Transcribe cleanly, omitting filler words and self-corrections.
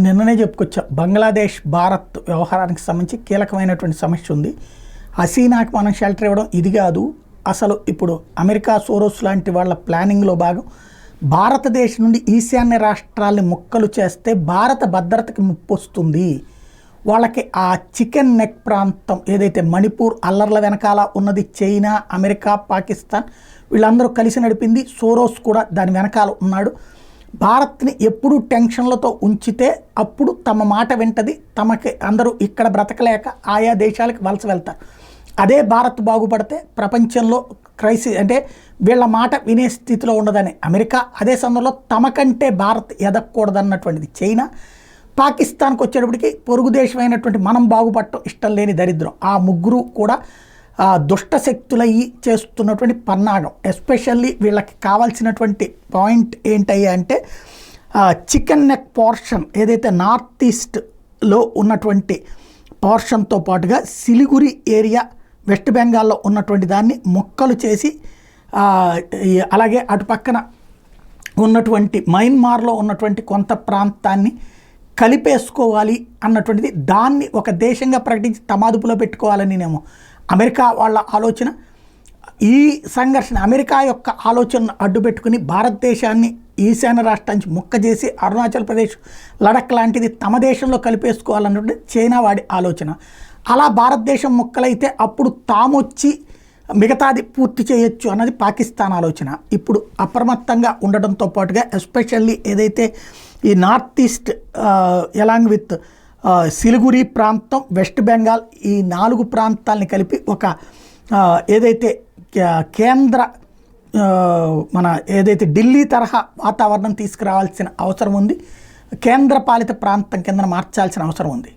నిన్ననే చెప్పుకొచ్చా, బంగ్లాదేశ్ భారత్ వ్యవహారానికి సంబంధించి కీలకమైనటువంటి సమస్య ఉంది. హసీనాకి మనం షెల్టర్ ఇవ్వడం ఇది కాదు, అసలు ఇప్పుడు అమెరికా సోరోస్ లాంటి వాళ్ళ ప్లానింగ్లో భాగం భారతదేశం నుండి ఈశాన్య రాష్ట్రాల్ని ముక్కలు చేస్తే భారత భద్రతకి ముప్పు వస్తుంది. వాళ్ళకి ఆ చికెన్ నెక్ ప్రాంతం ఏదైతే మణిపూర్ అల్లర్ల వెనకాల ఉన్నది చైనా, అమెరికా, పాకిస్తాన్ వీళ్ళందరూ కలిసి నడిపింది. సోరోస్ కూడా దాని వెనకాల ఉన్నాడు. భారత్ని ఎప్పుడూ టెన్షన్లతో ఉంచితే అప్పుడు తమ మాట వింటది. తమకి అందరూ ఇక్కడ బ్రతకలేక ఆయా దేశాలకు వలస వెళ్తారు. అదే భారత్ బాగుపడితే ప్రపంచంలో క్రైసిస్ అంటే వీళ్ళ మాట వినే స్థితిలో ఉండదని అమెరికా, అదే సమయంలో తమకంటే భారత్ ఎదగకూడదన్నటువంటిది చైనా. పాకిస్తాన్కి వచ్చేటప్పటికి పొరుగు దేశమైనటువంటి మనం బాగుపడటం ఇష్టం లేని దరిద్రం. ఆ ముగ్గురు కూడా దుష్ట శక్తులయ్యి చేస్తున్నటువంటి పన్నాగం. ఎస్పెషల్లీ వీళ్ళకి కావాల్సినటువంటి పాయింట్ ఏంటయ్యా అంటే చికెన్ నెక్ పోర్షన్ ఏదైతే నార్త్ ఈస్ట్లో ఉన్నటువంటి పోర్షన్తో పాటుగా సిలిగురి ఏరియా వెస్ట్ బెంగాల్లో ఉన్నటువంటి దాన్ని ముక్కలు చేసి అలాగే అటు పక్కన ఉన్నటువంటి మయన్మార్లో ఉన్నటువంటి కొంత ప్రాంతాన్ని కలిపేసుకోవాలి అన్నటువంటిది, దాన్ని ఒక దేశంగా ప్రకటించి తమాదుపులో పెట్టుకోవాలనినేమో అమెరికా వాళ్ళ ఆలోచన. ఈ సంఘర్షణ అమెరికా యొక్క ఆలోచనను అడ్డుపెట్టుకుని భారతదేశాన్ని ఈశాన్య రాష్ట్రానికి ముక్క చేసి అరుణాచల్ ప్రదేశ్, లడక్ లాంటిది తమ దేశంలో కలిపేసుకోవాలన్నటువంటి చైనా వాడి ఆలోచన. అలా భారతదేశం ముక్కలైతే అప్పుడు తామొచ్చి మిగతాది పూర్తి చేయొచ్చు అన్నది పాకిస్తాన్ ఆలోచన. ఇప్పుడు అప్రమత్తంగా ఉండడంతో పాటుగా ఎస్పెషల్లీ ఏదైతే ఈ north east along with Siliguri ప్రాంతం, వెస్ట్ బెంగాల్, ఈ 4 ప్రాంతాలని కలిపి ఒక ఏదైతే కేంద్ర మన ఏదైతే ఢిల్లీ తరహా వాతావరణం తీసుకురావాల్సిన అవసరం ఉంది, కేంద్రపాలిత ప్రాంతం కింద మార్చాల్సిన అవసరం ఉంది.